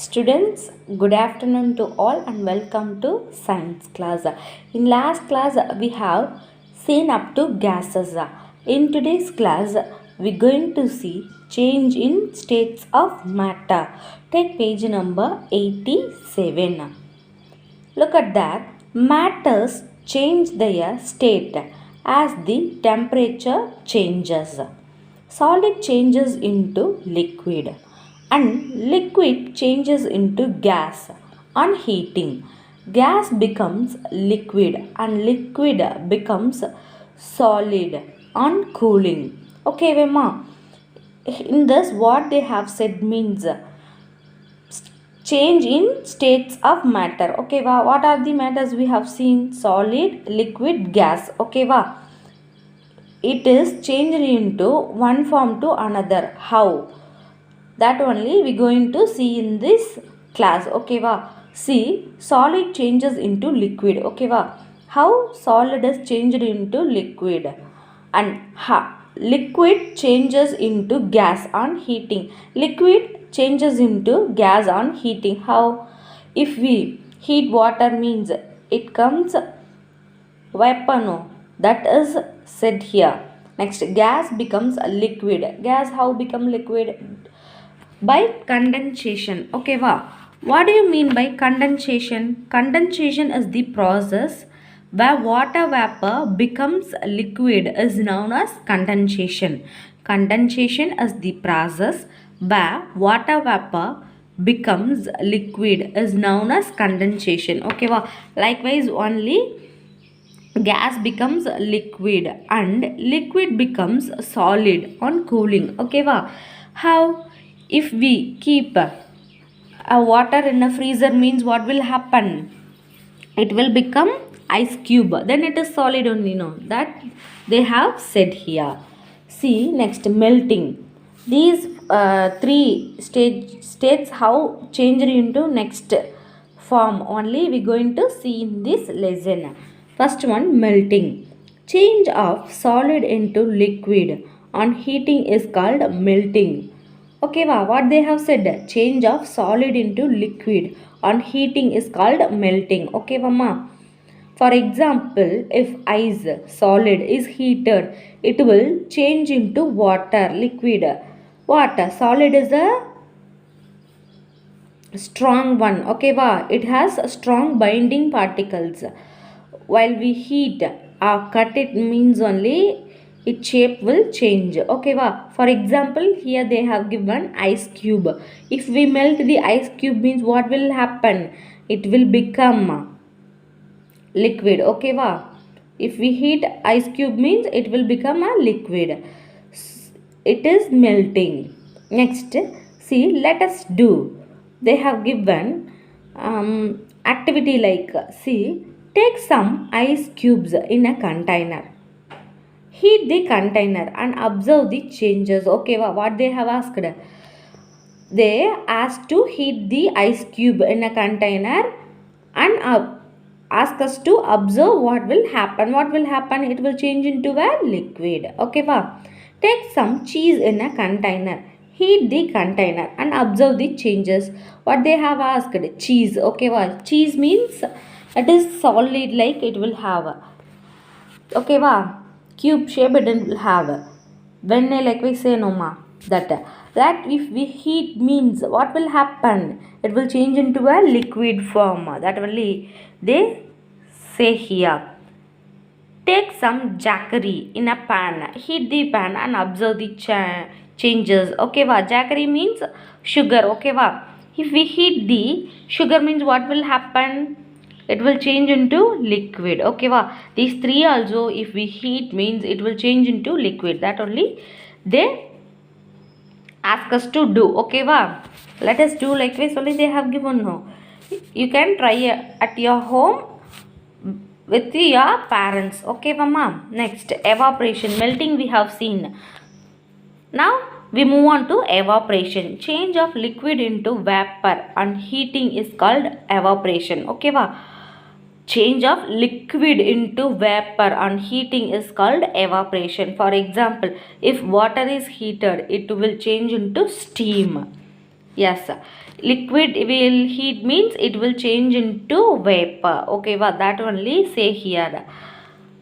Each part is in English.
Students, good afternoon to all and welcome to science class. In last class, we have seen up to gases. In today's class, we're going to see change in states of matter. Take page number 87. Look at that. Matters change their state as the temperature changes. Solid changes into liquid and liquid changes into gas on heating. Gas becomes liquid and liquid becomes solid on cooling. Okay, Vema. In this, what they have said means change in states of matter. Okay, wow. What are the matters we have seen? Solid, liquid, gas. Okay, wow. It is changed into one form to another. How? That only we going to see in this class. Okay, wow. See, solid changes into liquid. Okay, wow. How solid is changed into liquid and liquid changes into gas on heating. Liquid changes into gas on heating. How? If we heat water means it comes vapor, no, that is said here. Next, gas becomes a liquid. Gas how become liquid? By condensation. Okay, wow. What do you mean by condensation? Condensation is the process where water vapor becomes liquid is known as condensation. Condensation is the process where water vapor becomes liquid is known as condensation. Okay, wow. Likewise, only gas becomes liquid and liquid becomes solid on cooling. Okay, wow. How? If we keep a water in a freezer means what will happen? It will become ice cube. Then it is solid only, no, that they have said here. See, next, melting. These three states how changed into next form only we going to see in this lesson. First one, melting. Change of solid into liquid on heating is called melting. Okay, wow, what they have said? Change of solid into liquid on heating is called melting. Okay, Mama. For example, if ice solid is heated, it will change into water, liquid. Water solid is a strong one. Okay, wow, it has strong binding particles. While we heat or cut it means only its shape will change. Okay, wow. For example, here they have given ice cube. If we melt the ice cube means what will happen? It will become liquid. Okay, wow. If we heat ice cube means it will become a liquid. It is melting. Next, see, let us do. They have given activity like, see, take some ice cubes in a container. Heat the container and observe the changes. Okay, what they have asked? They asked to heat the ice cube in a container and ask us to observe what will happen. What will happen? It will change into a liquid. Okay, take some cheese in a container. Heat the container and observe the changes. What they have asked? Cheese. Okay, cheese means it is solid, like it will have. Okay, cube shape it will have. When like we say no ma, that if we heat means what will happen? It will change into a liquid form. That only they say here. Take some jaggery in a pan. Heat the pan and observe the changes. Okay, jaggery means sugar. Okay, if we heat the sugar means what will happen? It will change into liquid. Okay, these three also if we heat means it will change into liquid. That only they ask us to do. Okay, let us do likewise only they have given. No, you can try at your home with your parents. Okay, mama. Next, evaporation. Melting we have seen. Now we move on to evaporation. Change of liquid into vapor and heating is called evaporation. Okay, change of liquid into vapor on heating is called evaporation. For example, if water is heated, it will change into steam. Yes, liquid will heat means it will change into vapor. Okay, that only say here.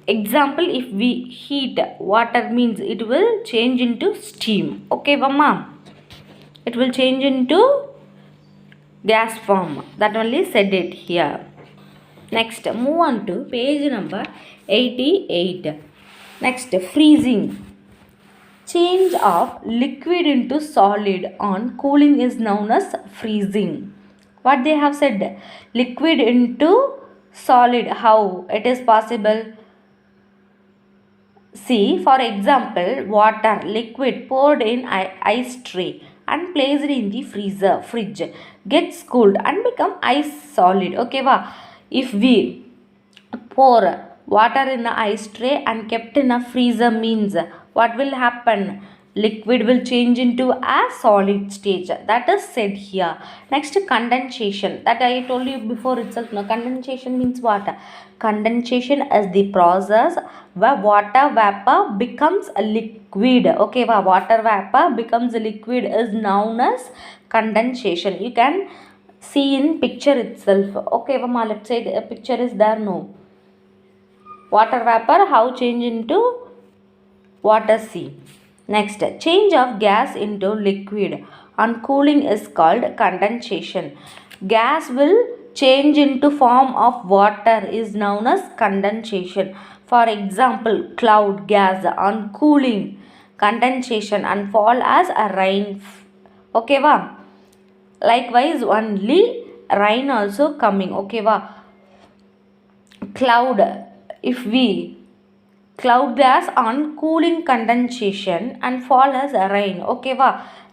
Example, if we heat water means it will change into steam. Okay, mama, it will change into gas form. That only said it here. Next, move on to page number 88. Next, freezing. Change of liquid into solid on cooling is known as freezing. What they have said, liquid into solid, how it is possible? See, for example, water liquid poured in ice tray and placed in the freezer fridge gets cooled and become ice solid. Okay, if we pour water in the ice tray and kept in a freezer means what will happen? Liquid will change into a solid stage. That is said here. Next, condensation. That I told you before itself. No, condensation means what? Condensation is the process where water vapor becomes a liquid. Okay, water vapor becomes a liquid is known as condensation. You can see in picture itself. Okay, my left side a picture is there. No, water vapor how change into water C. Next, change of gas into liquid on cooling is called condensation. Gas will change into form of water is known as condensation. For example, cloud gas on cooling, condensation, and fall as a rain. Okay, likewise only rain also coming. Okay, cloud, if we cloud gas on cooling condensation and fall as rain. Okay,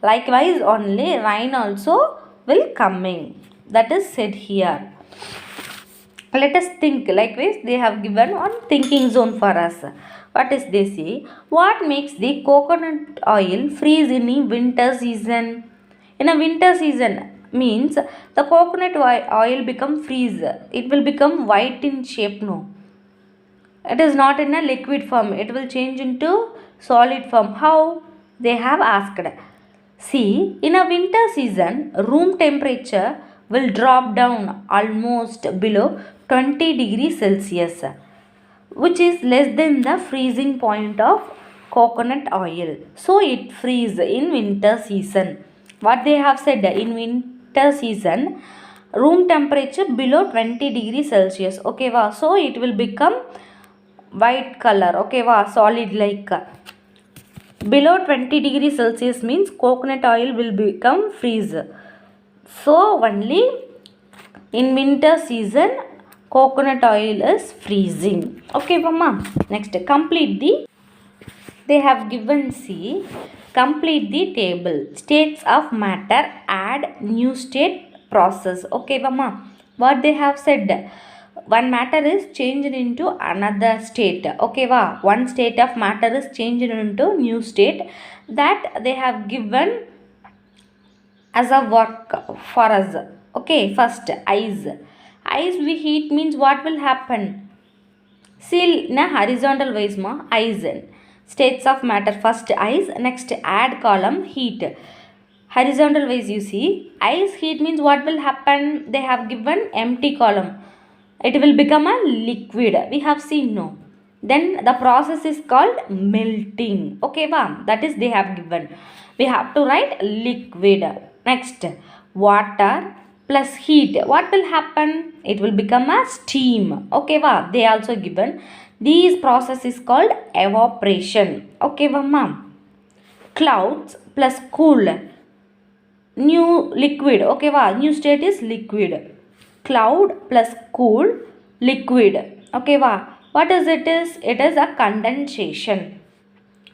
likewise only rain also will coming. That is said here. Let us think. Likewise they have given one thinking zone for us. What is they say? What makes the coconut oil freeze in the winter season? In a winter season means the coconut oil become freeze. It will become white in shape. No, it is not in a liquid form, it will change into solid form. How? They have asked. See, in a winter season room temperature will drop down almost below 20 degrees Celsius, which is less than the freezing point of coconut oil, so it freeze in winter season. What they have said, in winter season room temperature below 20 degrees Celsius. Okay, so it will become white color. Okay, solid, like below 20 degrees Celsius means coconut oil will become freeze. So only in winter season coconut oil is freezing. Okay, mama. Next, complete the, they have given, see, complete the table. States of matter, add new state, process. Okay, mama. What they have said, one matter is changed into another state. Okay, one state of matter is changed into new state. That they have given as a work for us. Okay, first, ice we heat means what will happen? See, in a horizontal wise ice states of matter. First ice, next add column heat. Horizontal wise you see ice heat means what will happen? They have given empty column, it will become a liquid. We have seen, no, then the process is called melting. Okay, that is they have given, we have to write liquid. Next, water plus heat, what will happen? It will become a steam. Okay, they also given, these process is called evaporation. Okay, ma'am. Clouds plus cool, new liquid. Okay, new state is liquid. Cloud plus cool, liquid. Okay, what is it is? It is a condensation.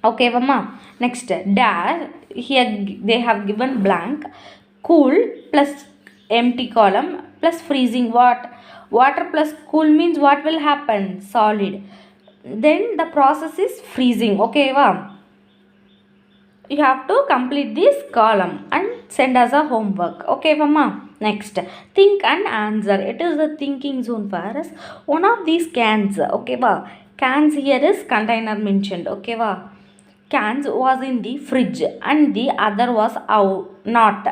Okay, mama. Next, dash, here they have given blank. Cool plus empty column plus freezing. What? Water plus cool means what will happen? Solid. Then the process is freezing. Okay, you have to complete this column and send as a homework. Okay, mama. Next, think and answer. It is the thinking zone for us. One of these cans. Okay, cans here is container mentioned. Okay, cans was in the fridge and the other was out, not.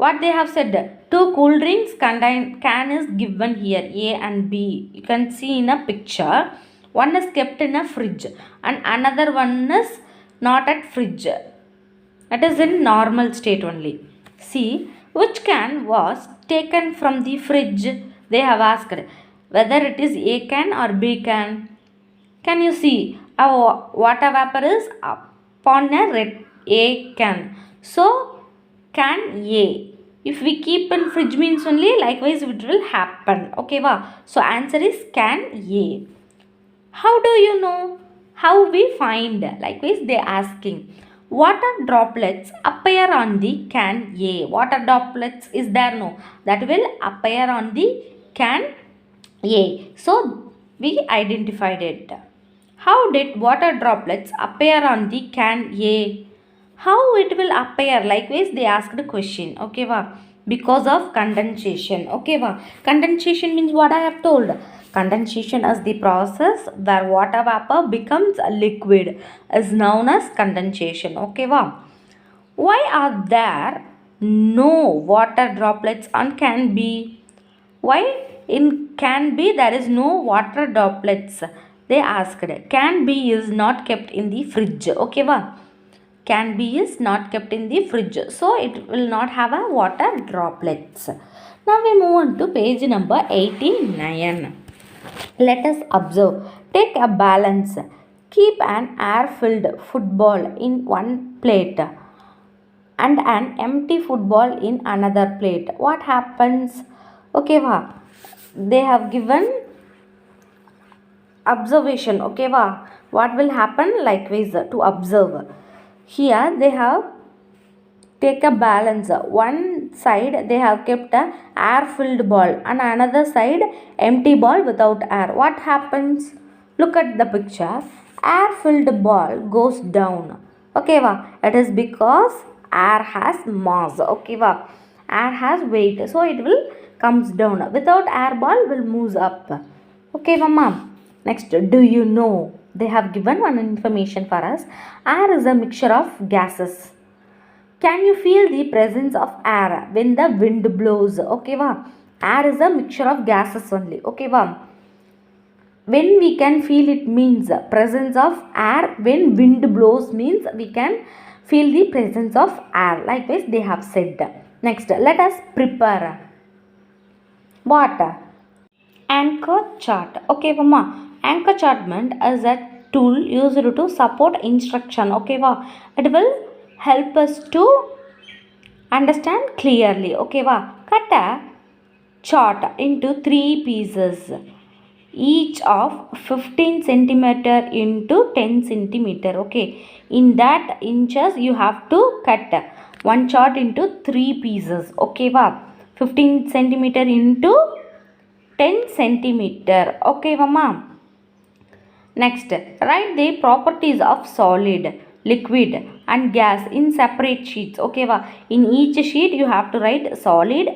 What they have said, two cool drinks contain can is given here, A and B. You can see in a picture. One is kept in a fridge and another one is not at fridge. It is in normal state only. See, which can was taken from the fridge? They have asked whether it is A can or B can. Can you see? Water vapor is upon a red A can. So can A. If we keep in fridge means only likewise it will happen. Okay, wow. So answer is can A. How do you know? How we find? Likewise they asking. Water droplets appear on the can A. Water droplets is there? No. That will appear on the can A. So we identified it. How did water droplets appear on the can A? How it will appear? Likewise they asked a question. Okay, wow. Because of condensation. Okay, wow. Condensation means what I have told. Condensation is the process where water vapor becomes a liquid is known as condensation. Okay, wow. Why are there no water droplets on can B? Why in can B there is no water droplets? They asked. Can B is not kept in the fridge. Okay, wow. Can B is not kept in the fridge, so it will not have a water droplets. Now we move on to page number 89. Let us observe. Take a balance. Keep an air-filled football in one plate and an empty football in another plate. What happens? Okay, wow. They have given observation. Okay, wow. What will happen? Likewise to observe. Here they have take a balance. One side they have kept a air filled ball and another side empty ball without air. What happens? Look at the picture. Air filled ball goes down. Okay, wow. It is because air has mass. Okay, wow. Air has weight, so it will comes down. Without air, ball will moves up. Okay, mama. Next, do you know? They have given one information for us. Air is a mixture of gases. Can you feel the presence of air when the wind blows? Okay, wow. Air is a mixture of gases only. Okay, wow. When we can feel it means presence of air. When wind blows means we can feel the presence of air. Likewise they have said. Next, let us prepare. What? Anchor chart. Okay, mama. Anchor chart meant as a tool used to support instruction. Okay, wow. It will help us to understand clearly. Okay, wow. Cut a chart into 3 pieces, each of 15 centimeter into 10 centimeter. Okay, in that inches you have to cut one chart into 3 pieces. Okay, wow. 15 centimeter into 10 centimeter. Okay, mama. Next, write the properties of solid, liquid and gas in separate sheets. Okay, wow. In each sheet you have to write solid,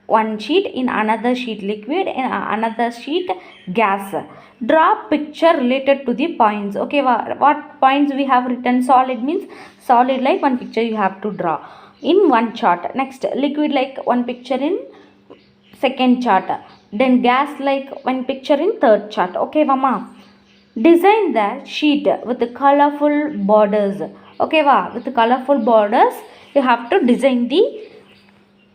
one sheet, in another sheet liquid, in another sheet gas. Draw picture related to the points. Okay, wow. What points we have written? Solid means solid, like one picture you have to draw in one chart. Next, liquid like one picture in second chart. Then gas like one picture in third chart. Okay, mama. Design the sheet with the colorful borders. Okay, wow. With the colorful borders you have to design the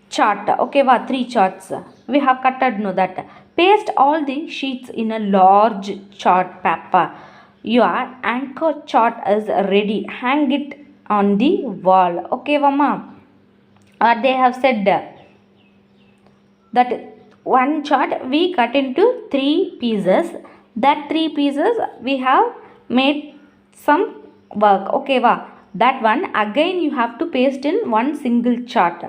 chart. Okay, wow. 3 charts we have cutted. Know that. Paste all the sheets in a large chart paper. Your anchor chart is ready. Hang it on the wall. Okay, mama. They have said that one chart we cut into 3 pieces. That 3 pieces we have made some work. Okay, wow. That one again you have to paste in one single chart.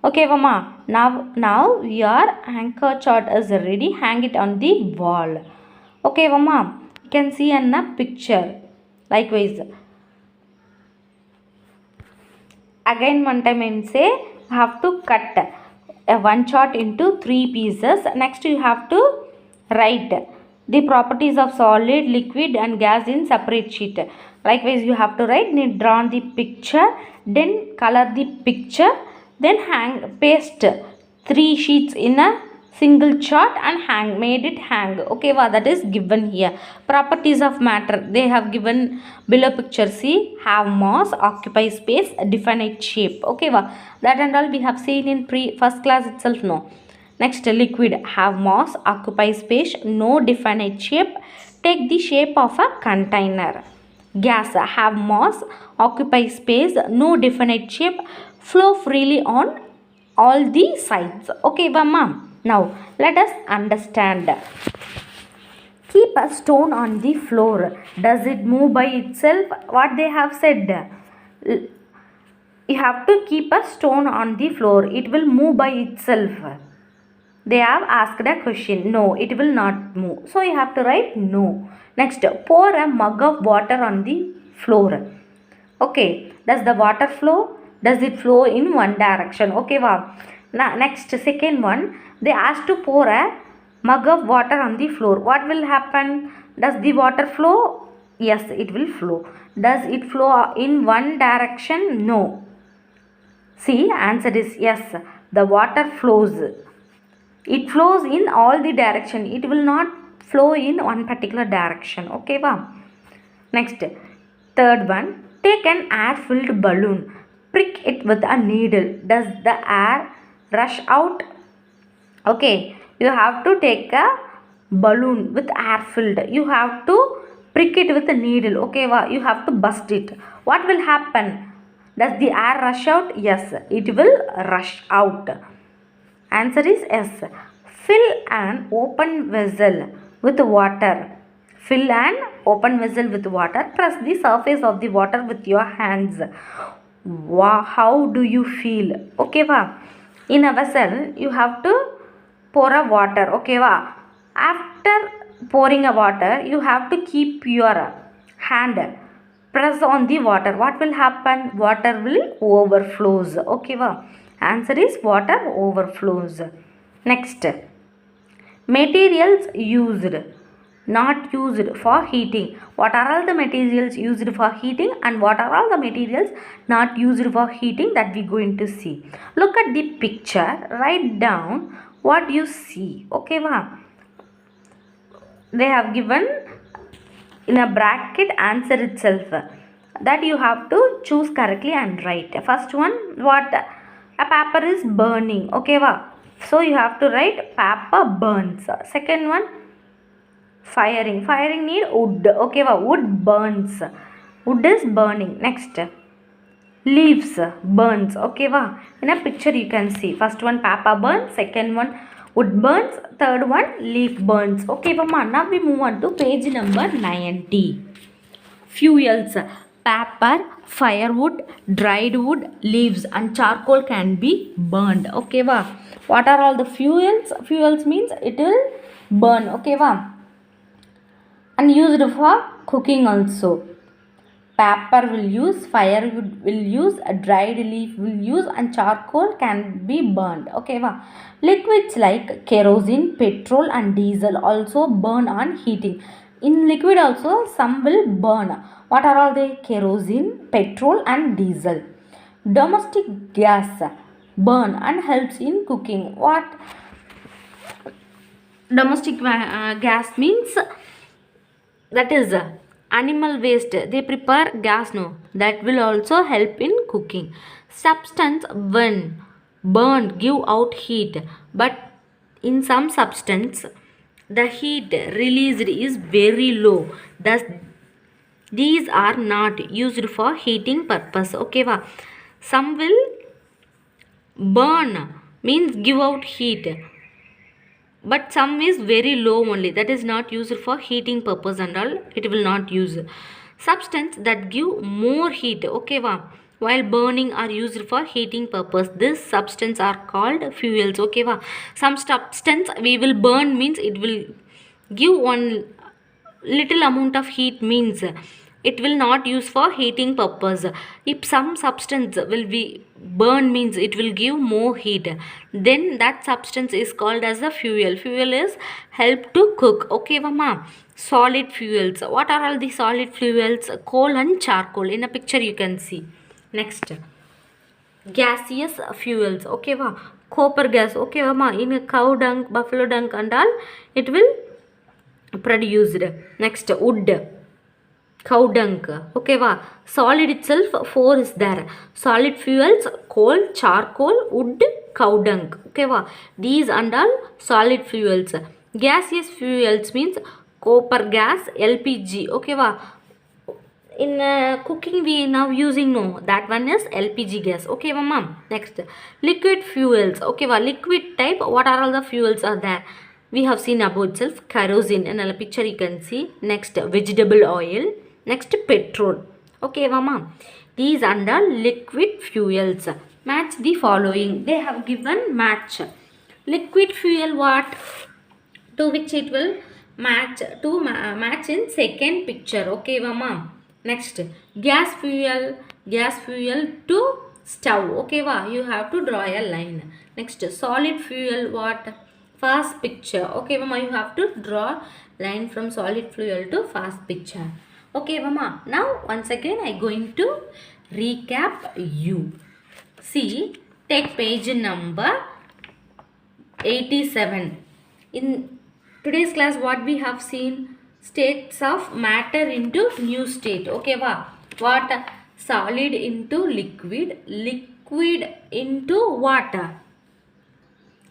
Okay, mama. Now your anchor chart is ready. Hang it on the wall. Okay, mama. You can see in a picture. Likewise, again one time I say you have to cut one chart into 3 pieces. Next you have to write the properties of solid, liquid and gas in separate sheet. Likewise you have to write, draw the picture, then color the picture, Then paste 3 sheets in a single chart and made it hang. Okay, that is given here. Properties of matter, they have given below picture. See, have mass, occupy space, definite shape. Okay, that and all we have seen in first class itself. No. Next, liquid, have mass, occupy space, no definite shape, take the shape of a container. Gas, have mass, occupy space, no definite shape, flow freely on all the sides. Okay, ma'am. Now, let us understand. Keep a stone on the floor. Does it move by itself? What they have said. You have to keep a stone on the floor. It will move by itself. They have asked a question. No, it will not move. So you have to write no. Next, pour a mug of water on the floor. Okay, does the water flow? Does it flow in one direction? Okay, wow. Now, next, second one, they asked to pour a mug of water on the floor. What will happen? Does the water flow? Yes, it will flow. Does it flow in one direction? No. See, answer is yes. The water flows. It flows in all the direction. It will not flow in one particular direction. Okay, next, third one, take an air filled balloon, prick it with a needle. Does the air rush out? Okay, you have to take a balloon with air filled. You have to prick it with a needle. Okay, you have to bust it. What will happen? Does the air rush out? Yes, it will rush out. Answer is yes. Fill an open vessel with water. Fill an open vessel with water. Press the surface of the water with your hands. Wow, how do you feel? Okay, in a vessel, you have to pour a water. Okay, after pouring a water, you have to keep your hand press on the water. What will happen? Water will overflows. Okay, answer is water overflows. Next, materials used, not used for heating. What are all the materials used for heating and what are all the materials not used for heating, that we are going to see. Look at the picture, write down what you see. Okay, they have given in a bracket answer itself, that you have to choose correctly and write. First one, what? A paper is burning. Okay, so you have to write paper burns. Second one, firing. Firing need wood. Okay, wood burns. Wood is burning. Next, leaves burns. Okay, in a picture you can see. First one, paper burns. Second one, wood burns. Third one, leaf burns. Okay, now we move on to page number 90. Fuels. Paper, firewood, dried wood, leaves and charcoal can be burned. Okay, what are all the fuels? Fuels means it will burn. Okay, and used for cooking also. Paper will use, firewood will use, a dried leaf will use and charcoal can be burned. Okay, liquids like kerosene, petrol and diesel also burn on heating. In liquid also some will burn. What are all they? Kerosene, petrol and diesel. Domestic gas burn and helps in cooking. What? Domestic gas means, that is animal waste. They prepare gas, no, that will also help in cooking. Substance when burned give out heat, but in some substance the heat released is very low, thus these are not used for heating purpose. Okay, some will burn means give out heat, but some is very low only, that is not used for heating purpose and all, it will not use. Substance that give more heat. Okay, while burning are used for heating purpose, this substance are called fuels. Okay, some substance we will burn means it will give one little amount of heat, means it will not use for heating purpose. If some substance will be burn means it will give more heat, then that substance is called as a fuel. Fuel is help to cook. Okay, mama. Solid fuels. What are all the solid fuels? Coal and charcoal. In a picture you can see. Next, gaseous fuels. Okay va, copper gas. Okay va ma, in a cow dung, buffalo dung and all it will produced. Next, wood, cow dung. Okay va, solid itself four is there. Solid fuels, coal, charcoal, wood, cow dung. Okay va, these and all solid fuels. Gaseous fuels means copper gas, LPG. Okay va, in cooking we now using, no, that one is LPG gas. Okay ma'am. Next, liquid fuels. Okay va, liquid type, what are all the fuels are there? We have seen above itself, kerosene, in a picture you can see. Next, vegetable oil. Next, petrol. Okay ma'am, these under liquid fuels. Match the following. They have given match liquid fuel, what, to which it will match, to match in second picture. Okay ma'am. Next, gas fuel to stove. Okay va, you have to draw a line. Next, solid fuel, what, fast picture. Okay mama, you have to draw line from solid fuel to fast picture. Okay mama, now once again I going to recap you. See, take page number 87. In today's class, what we have seen, states of matter into new state. Okay va, what, solid into liquid, liquid into water,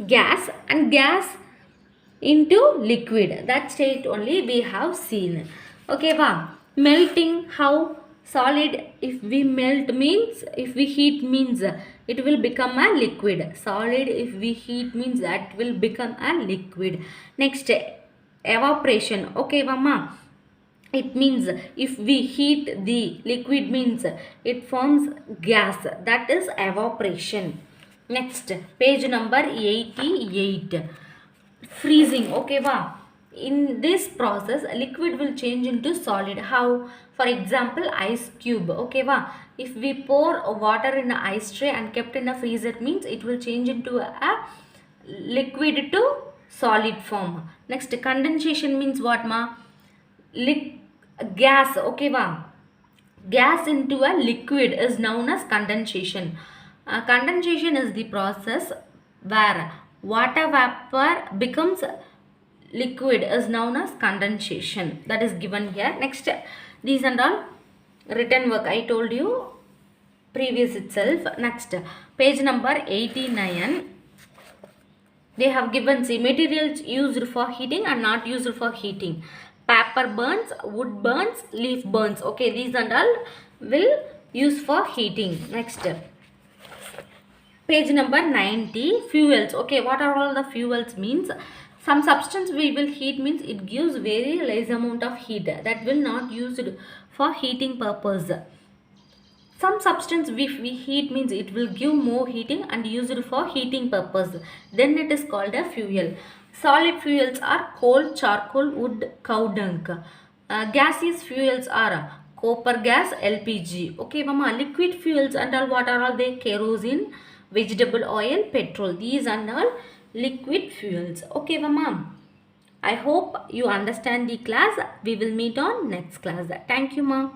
gas, and gas into liquid. That state only we have seen. Okay va, melting, how solid, if we melt means, if we heat means it will become a liquid. Solid, if we heat means that will become a liquid. Next, evaporation. Okay mama, it means if we heat the liquid means it forms gas, that is evaporation. Next, page number 88, freezing. Okay va, in this process liquid will change into solid. How? For example, ice cube. Okay va, if we pour water in an ice tray and kept in a freezer means it will change into a liquid to solid form. Next, condensation means what ma, gas. Okay va, gas into a liquid is known as condensation. Condensation is the process where water vapor becomes liquid, is known as condensation. That is given here. Next, these and all written work I told you previous itself. Next, page number 89. They have given, see, materials used for heating and not used for heating. Paper burns, wood burns, leaf burns. Okay, these and all will use for heating. Next, page number 90, fuels. Okay, what are all the fuels means? Some substance we will heat means it gives very less amount of heat, that will not used for heating purpose. Some substance if we heat means it will give more heating and used for heating purpose, then it is called a fuel. Solid fuels are coal, charcoal, wood, cow dung. Gaseous fuels are copper gas, LPG. Okay mama, liquid fuels and all, what are all they? Kerosene, vegetable oil, petrol. These and all liquid fuels. Okay mama, I hope you understand the class. We will meet on next class. Thank you ma.